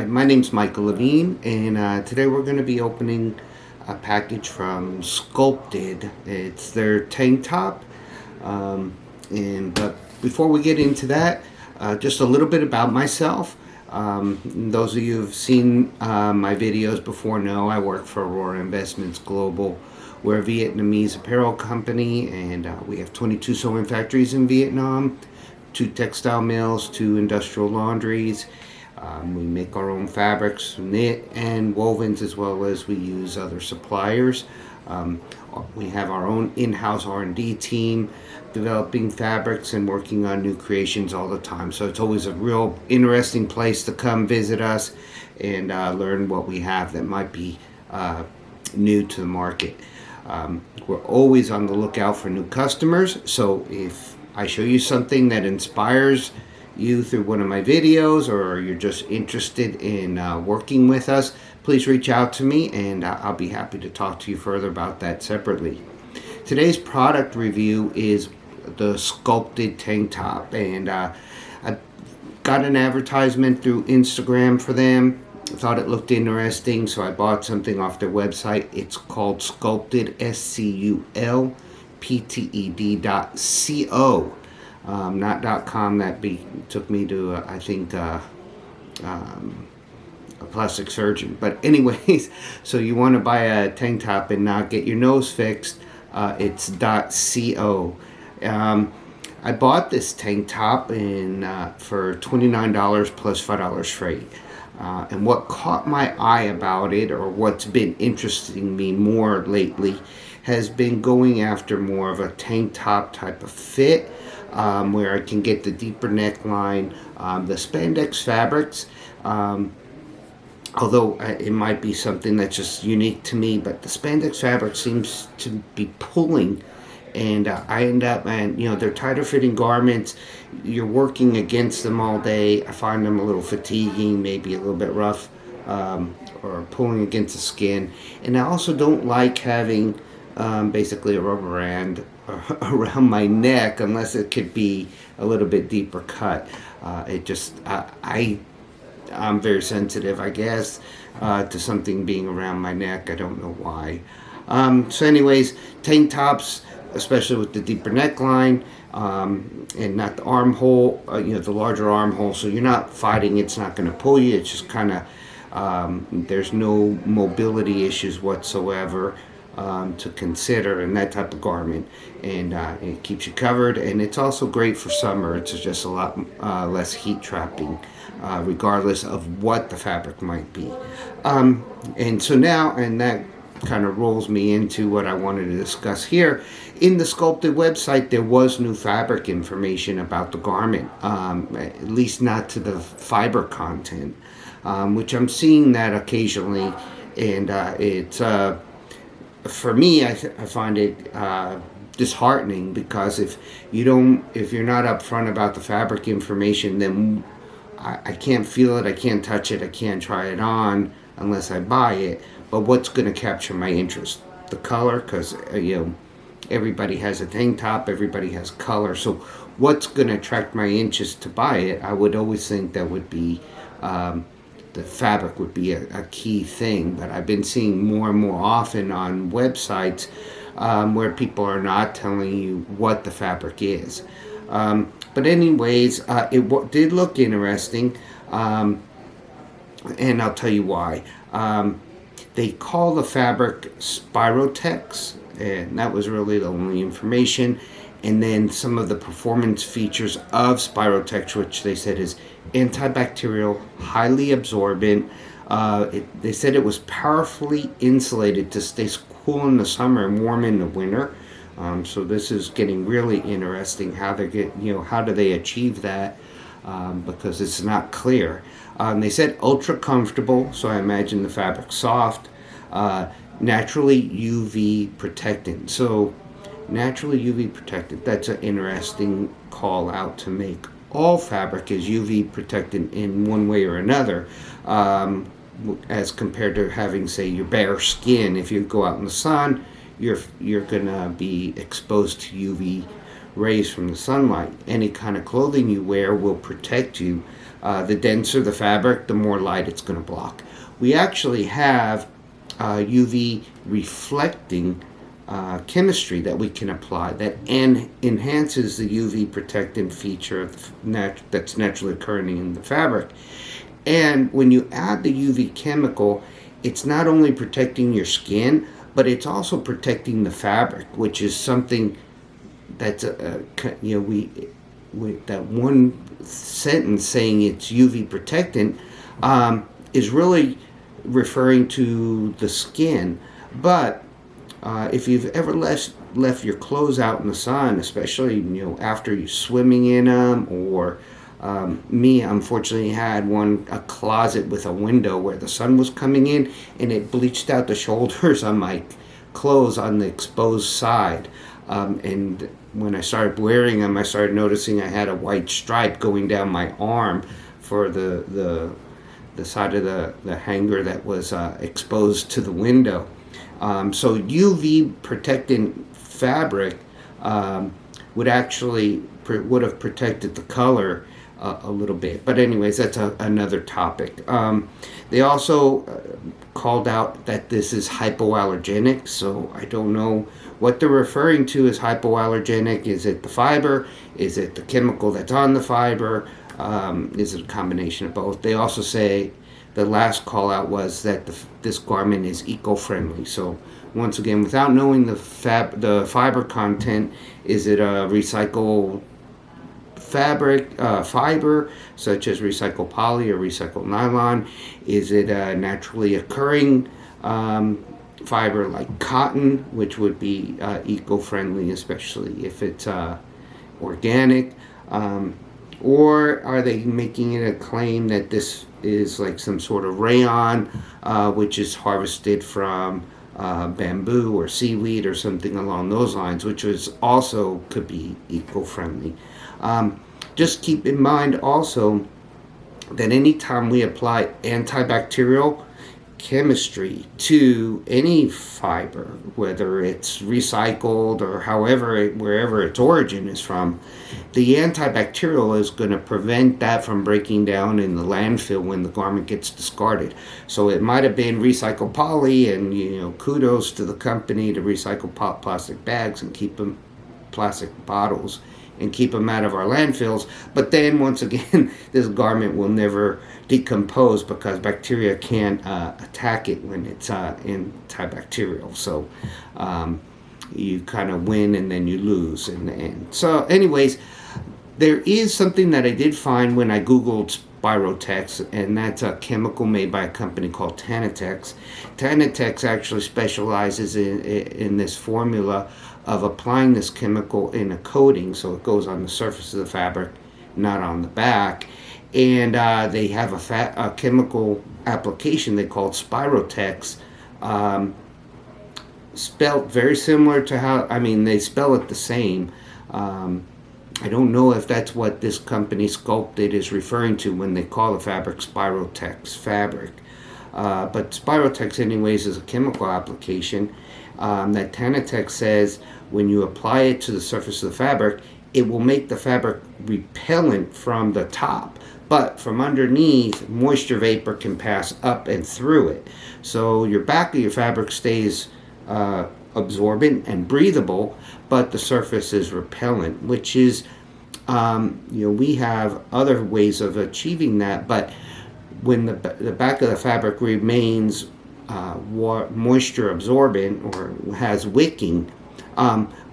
Hi, my name's Mike.l.Levine, and today we're going to be opening a package from Sculpted. It's their tank top. But before we get into that, just a little bit about myself. Those of you who've seen my videos before know I work for Aurora Investments Global. We're a Vietnamese apparel company, and we have 22 sewing factories in Vietnam, 2 textile mills, 2 industrial laundries. We make our own fabrics, knit and wovens, as well as we use other suppliers. We have our own in-house R&D team developing fabrics and working on new creations all the time. So it's always a real interesting place to come visit us and learn what we have that might be new to the market. We're always on the lookout for new customers. So if I show you something that inspires you through one of my videos, or you're just interested in working with us, please reach out to me and I'll be happy to talk to you further about that separately. Today's product review is the Sculpted tank top, and I got an advertisement through Instagram for them. I thought it looked interesting, so I bought something off their website. It's called Sculpted, SCULPTED.co. Not .com. Took me to I think a plastic surgeon. But anyways, so you want to buy a tank top and not get your nose fixed, it's .co. I bought this tank top for $29 plus $5 freight. And what caught my eye about it, or what's been interesting me more lately, has been going after more of a tank top type of fit, where I can get the deeper neckline, the spandex fabrics, although it might be something that's just unique to me, but the spandex fabric seems to be pulling, and I end up, and they're tighter fitting garments. You're working against them all day. I find them a little fatiguing, maybe a little bit rough, or pulling against the skin. And I also don't like having basically a rubber band around my neck unless it could be a little bit deeper cut. I'm very sensitive, I guess, to something being around my neck. I don't know why. So anyways, tank tops, especially with the deeper neckline, and not the armhole, the larger armhole, so you're not fighting, it's not going to pull you, it's just kind of, there's no mobility issues whatsoever to consider in that type of garment, and it keeps you covered, and it's also great for summer. It's just a lot less heat trapping, regardless of what the fabric might be. And so now, and that kind of rolls me into what I wanted to discuss here. In the Sculpted website, there was new fabric information about the garment, at least not to the fiber content, which I'm seeing that occasionally, and it's for me, I find it disheartening, because if you're not upfront about the fabric information, then I can't feel it, I can't touch it, I can't try it on unless I buy it. But what's going to capture my interest? The color, because everybody has a tank top, everybody has color. So what's going to attract my interest to buy it? I would always think that would be the fabric would be a key thing. But I've been seeing more and more often on websites where people are not telling you what the fabric is. But anyways, it did look interesting, and I'll tell you why. They call the fabric Spirotex, and that was really the only information. And then some of the performance features of Spirotex, which they said is antibacterial, highly absorbent. They said it was powerfully insulated to stay cool in the summer and warm in the winter. So this is getting really interesting. How do they achieve that? Because it's not clear. They said ultra comfortable, so I imagine the fabric's soft. Naturally UV protectant. So naturally UV protectant, that's an interesting call out to make. All fabric is UV protectant in one way or another, as compared to having, say, your bare skin. If you go out in the sun, you're gonna be exposed to UV rays from the sunlight. Any kind of clothing you wear will protect you The denser the fabric, the more light it's going to block. We actually have UV reflecting chemistry that we can apply that enhances the UV protectant feature that's naturally occurring in the fabric. And when you add the UV chemical, it's not only protecting your skin, but it's also protecting the fabric, which is something that's that one sentence saying it's UV protectant is really referring to the skin. But if you've ever left your clothes out in the sun, especially after you're swimming in them, or me, unfortunately, had a closet with a window where the sun was coming in, and it bleached out the shoulders on my clothes on the exposed side. And when I started wearing them, I started noticing I had a white stripe going down my arm for the side of the hanger that was exposed to the window. So UV protectant fabric would have protected the color a little bit. But anyways, that's another topic. They also called out that this is hypoallergenic, so I don't know what they're referring to as hypoallergenic. Is it the fiber? Is it the chemical that's on the fiber? Is it a combination of both? They also say the last call out was that this garment is eco-friendly. So once again, without knowing the fiber content, is it a recycled fiber such as recycled poly or recycled nylon? Is it a naturally occurring fiber like cotton, which would be eco-friendly, especially if it's organic? Or are they making it a claim that this is like some sort of rayon, which is harvested from bamboo or seaweed or something along those lines, which also could be eco-friendly? Just keep in mind also that anytime we apply antibacterial chemistry to any fiber, whether it's recycled or wherever its origin is from, the antibacterial is going to prevent that from breaking down in the landfill when the garment gets discarded. So it might have been recycled poly, and kudos to the company to recycle plastic bags and keep them plastic bottles and keep them out of our landfills. But then once again, this garment will never decompose because bacteria can't attack it when it's antibacterial. So you kind of win and then you lose. And so anyways, there is something that I did find when I Googled Spirotex, and that's a chemical made by a company called Tanatex. Tanatex actually specializes in this formula of applying this chemical in a coating, so it goes on the surface of the fabric, not on the back. And they have a chemical application they call Spirotex, spelled very similar to they spell it the same. I don't know if that's what this company Sculpted is referring to when they call the fabric Spirotex fabric. But Spirotex anyways is a chemical application that Tanatex says when you apply it to the surface of the fabric, it will make the fabric repellent from the top, but from underneath, moisture vapor can pass up and through it. So your back of your fabric stays absorbent and breathable, but the surface is repellent, which is, we have other ways of achieving that, but when the back of the fabric remains moisture absorbent or has wicking,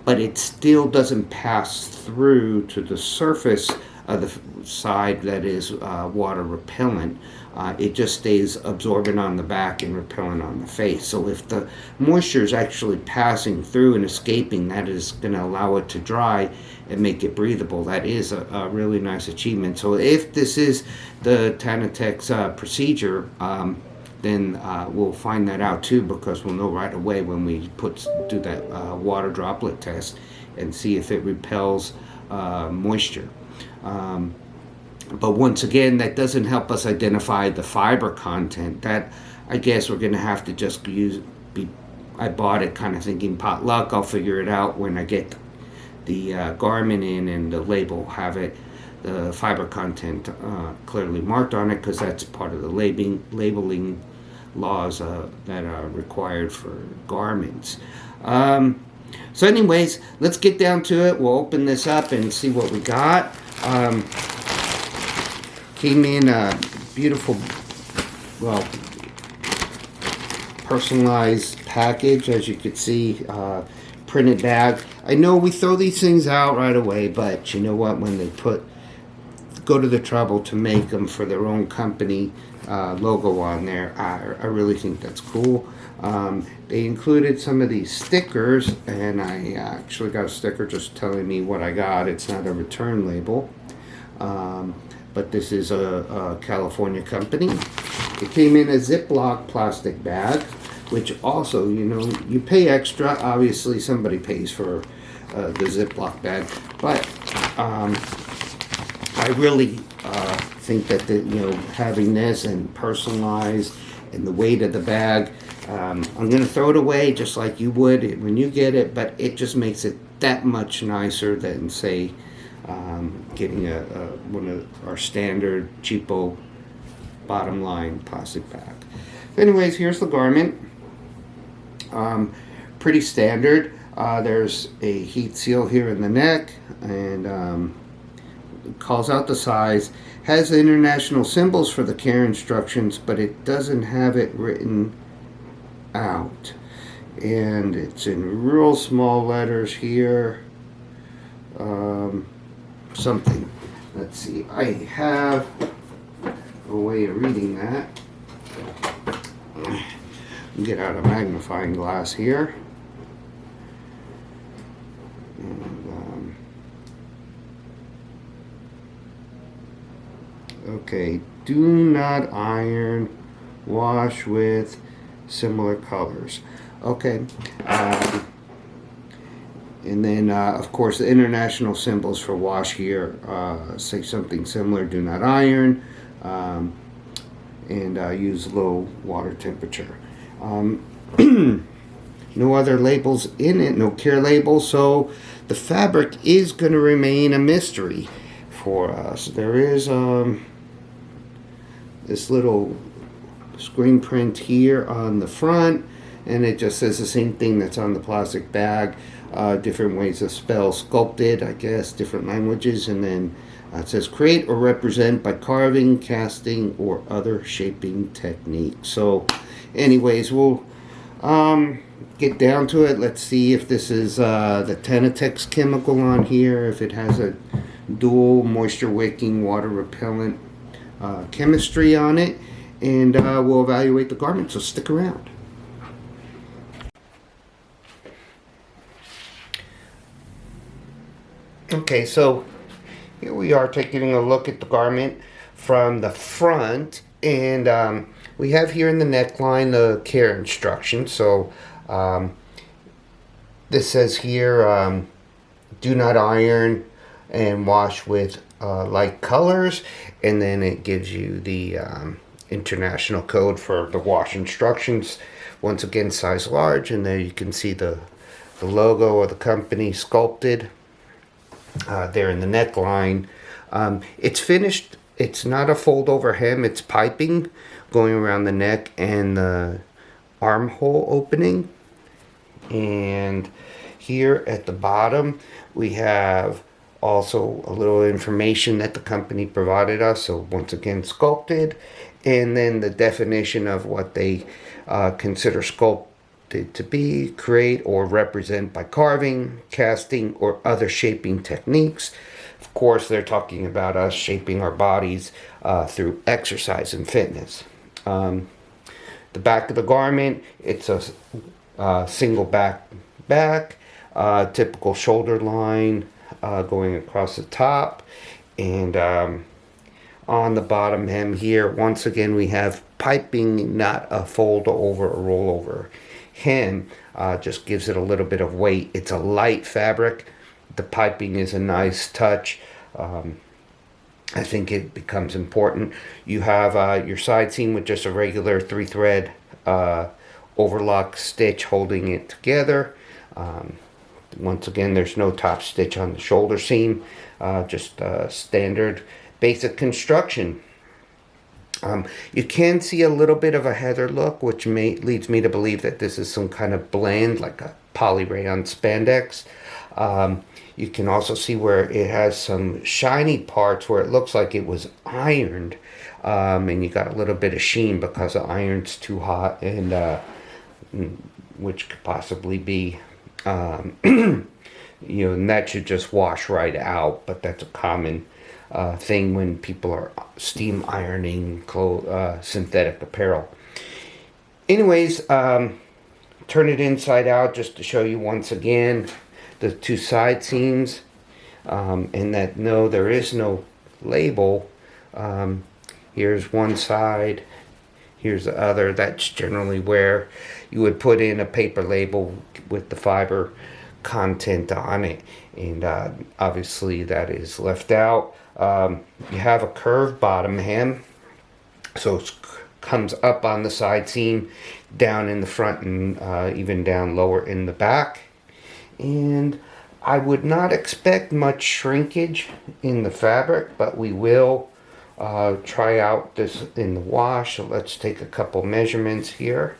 but it still doesn't pass through to the surface of the side that is water repellent. It just stays absorbent on the back and repellent on the face. So if the moisture is actually passing through and escaping, that is going to allow it to dry and make it breathable. That is a really nice achievement. So if this is the Tanatex procedure, then we'll find that out too, because we'll know right away when we do that water droplet test and see if it repels moisture. But once again, that doesn't help us identify the fiber content. That, I guess, we're going to have to just I bought it kind of thinking potluck. I'll figure it out when I get the garment in, and the label have it the fiber content clearly marked on it, because that's part of the labeling laws that are required for garments. So anyways, let's get down to it. We'll open this up and see what we got. Came in a beautiful, well, personalized package, as you could see, printed bag. I know we throw these things out right away, but you know what, when they go to the trouble to make them for their own company logo on there, I really think that's cool. They included some of these stickers, and I actually got a sticker just telling me what I got. It's not a return label, but this is a California company. It came in a Ziploc plastic bag, which also, you know, you pay extra. Obviously, somebody pays for the Ziploc bag, but I really think that having this and personalized and the weight of the bag, I'm going to throw it away just like you would when you get it, but it just makes it that much nicer than, say, getting one of our standard cheapo bottom line plastic bag. Anyways, here's the garment. Pretty standard. There's a heat seal here in the neck, and calls out the size. Has the international symbols for the care instructions, but it doesn't have it written out, and it's in real small letters here. Something. Let's see. I have a way of reading that. Get out a magnifying glass here. And, okay. Do not iron. Wash with similar colors. Okay. And then, of course, the international symbols for wash here say something similar. Do not iron. And use low water temperature. No other labels in it, no care labels, so the fabric is going to remain a mystery for us. There is this little screen print here on the front, and it just says the same thing that's on the plastic bag. Different ways to spell sculpted, I guess, different languages, and then it says create or represent by carving, casting, or other shaping techniques. So anyways, we'll get down to it. Let's see if this is the Tenatex chemical on here, if it has a dual moisture wicking, water repellent chemistry on it, and we'll evaluate the garment, so stick around. Okay, so here we are taking a look at the garment from the front, and we have here in the neckline the care instructions. So this says here, do not iron and wash with light colors, and then it gives you the international code for the wash instructions. Once again, size large, and there you can see the logo of the company, Sculpted. There in the neckline. It's finished. It's not a fold over hem, it's piping going around the neck and the armhole opening. And here at the bottom we have also a little information that the company provided us. So once again, Sculpted, and then the definition of what they consider sculpted to be, create, or represent by carving, casting, or other shaping techniques. Of course, they're talking about us shaping our bodies through exercise and fitness. The back of the garment, it's a single back, typical shoulder line going across the top, and on the bottom hem here, once again, we have piping, not a fold over or roll over hem. Just gives it a little bit of weight. It's a light fabric. The piping is a nice touch. I think it becomes important. You have your side seam with just a regular 3-thread overlock stitch holding it together. Once again, there's no top stitch on the shoulder seam, just standard basic construction. You can see a little bit of a heather look, which leads me to believe that this is some kind of blend, like a poly rayon spandex. You can also see where it has some shiny parts where it looks like it was ironed, and you got a little bit of sheen because the iron's too hot, and which could possibly be, and that should just wash right out. But that's a common thing when people are steam ironing synthetic apparel. Anyways, turn it inside out just to show you once again the two side seams, and that no, there is no label. Here's one side, here's the other. That's generally where you would put in a paper label with the fiber content on it, and obviously that is left out. You have a curved bottom hem, so it comes up on the side seam, down in the front, and even down lower in the back. And I would not expect much shrinkage in the fabric, but we will try out this in the wash. So let's take a couple measurements here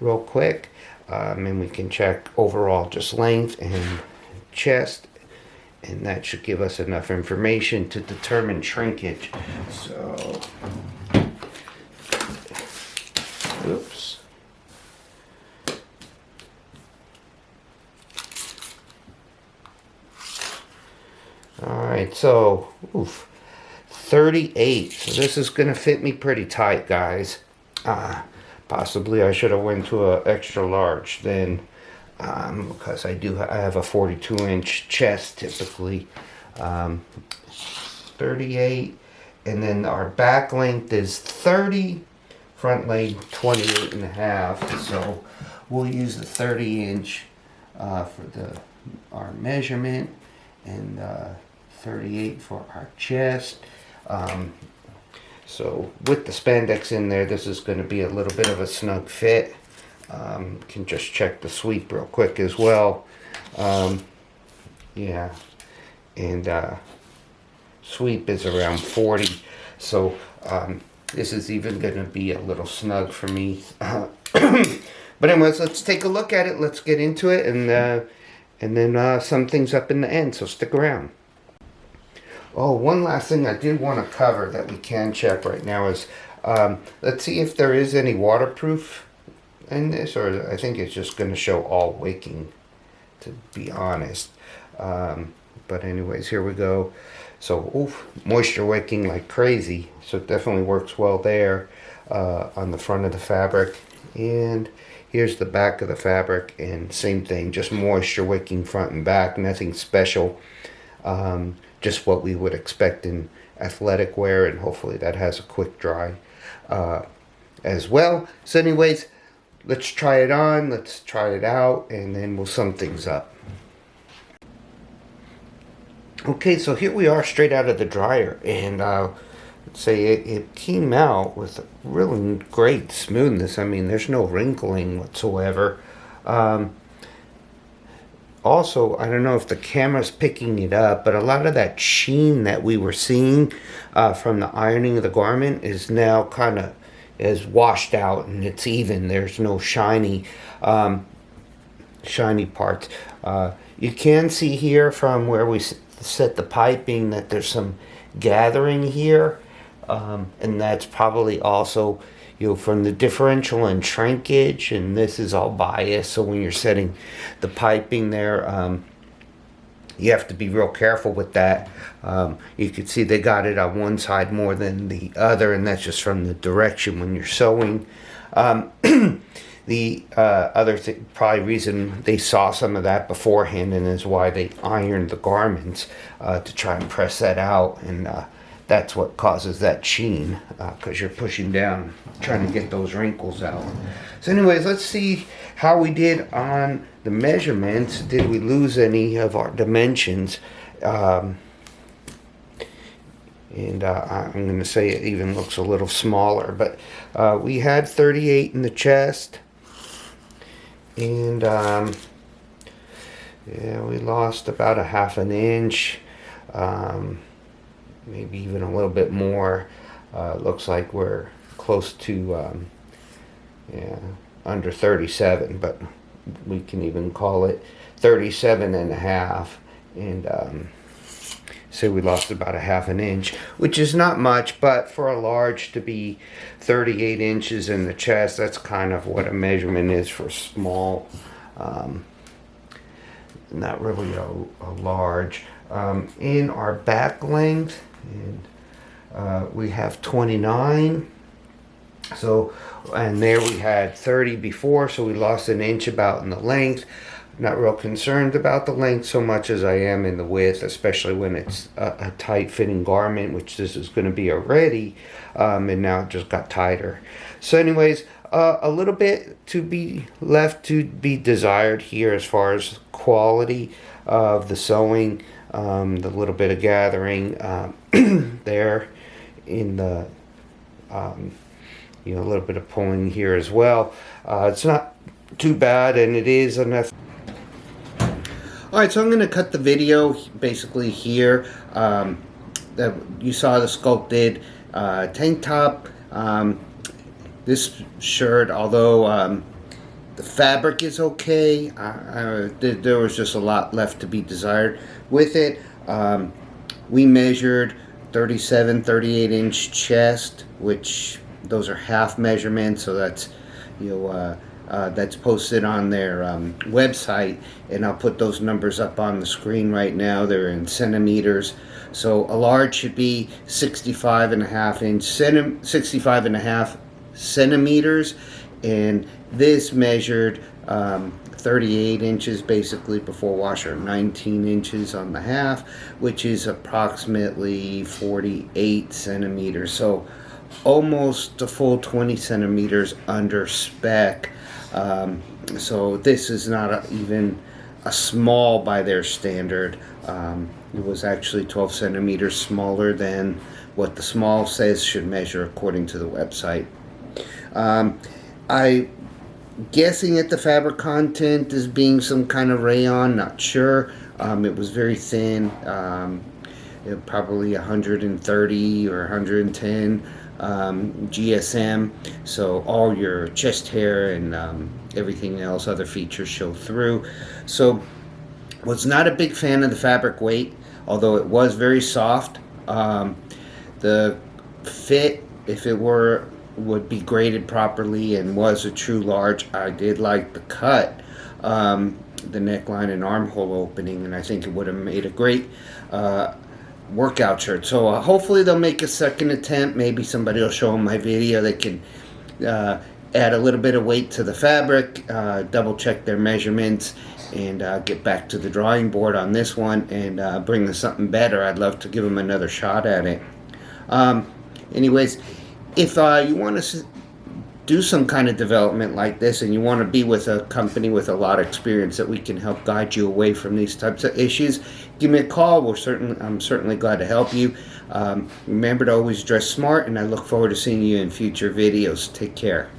real quick, and we can check overall just length and chest, and that should give us enough information to determine shrinkage. So, oops. Alright, so 38. So this is going to fit me pretty tight, guys. Possibly I should have went to an extra large then, because I have a 42-inch chest typically. 38, and then our back length is 30, front length 28 and a half. So we'll use the 30-inch for our measurement, and 38 for our chest. So with the spandex in there, this is going to be a little bit of a snug fit. Can just check the sweep real quick as well. Yeah, and sweep is around 40. So this is even going to be a little snug for me. But anyways, let's take a look at it. Let's get into it, and then sum things up in the end. So stick around. Oh, one last thing I did want to cover that we can check right now is, let's see if there is any waterproof in this, or I think it's just going to show all wicking, to be honest. But anyways, here we go. So, moisture wicking like crazy, so it definitely works well there on the front of the fabric. And here's the back of the fabric, and same thing, just moisture wicking front and back, nothing special. Just what we would expect in athletic wear, and hopefully that has a quick dry as well. So anyways, let's try it on, let's try it out, and then we'll sum things up. Okay, so here we are straight out of the dryer, and let's say it came out with really great smoothness. I mean, there's no wrinkling whatsoever. Also, I don't know if the camera's picking it up, but a lot of that sheen that we were seeing from the ironing of the garment is now kind of washed out, and it's even. There's no shiny parts. You can see here from where we set the piping that there's some gathering here, and that's probably also from the differential and shrinkage, and this is all biased, so when you're setting the piping there, you have to be real careful with that. You can see they got it on one side more than the other, and that's just from the direction when you're sewing. The other thing, probably reason they saw some of that beforehand, and is why they ironed the garments to try and press that out, and that's what causes that sheen, because you're pushing down, trying to get those wrinkles out. So anyways, let's see how we did on the measurements. Did we lose any of our dimensions? And I'm going to say it even looks a little smaller, but we had 38 in the chest, and Yeah, we lost about a half an inch, maybe even a little bit more. Looks like we're close to, yeah, under 37, but we can even call it 37 and a half. And so we lost about a half an inch, which is not much, but for a large to be 38 inches in the chest, that's kind of what a measurement is for small. Not really a large. In our back length, and we have 29. So, and there we had 30 before, so we lost an inch about in the length. Not real concerned about the length so much as I am in the width, especially when it's a tight fitting garment, which this is going to be already, and now it just got tighter. So anyways, a little bit to be left to be desired here as far as quality of the sewing, the little bit of gathering there in the, you know, a little bit of pulling here as well. It's not too bad, and it is enough. Alright, so I'm going to cut the video basically here. That you saw the sculpted tank top. This shirt, although the fabric is okay, there was just a lot left to be desired with it. We measured 38 inch chest, which those are half measurements, so that's, you know, that's posted on their website, and I'll put those numbers up on the screen right now. They're in centimeters. So a large should be 65 and a half centimeters, and this measured 38 inches basically before wash, or 19 inches on the half, which is approximately 48 centimeters. So almost a full 20 centimeters under spec. So this is not even a small by their standard. It was actually 12 centimeters smaller than what the small says should measure according to the website. I guessing at the fabric content as being some kind of rayon, not sure. It was very thin, probably 130 or 110 GSM, so all your chest hair and everything else, other features show through. So was not a big fan of the fabric weight, although it was very soft. The fit, if it would be graded properly and was a true large. I did like the cut, the neckline and armhole opening, and I think it would have made a great workout shirt. So hopefully they'll make a second attempt. Maybe somebody will show them my video. They can add a little bit of weight to the fabric, double check their measurements, and get back to the drawing board on this one and bring them something better. I'd love to give them another shot at it. Anyways, if you want to do some kind of development like this, and you want to be with a company with a lot of experience that we can help guide you away from these types of issues, give me a call. I'm certainly glad to help you. Remember to always dress smart, and I look forward to seeing you in future videos. Take care.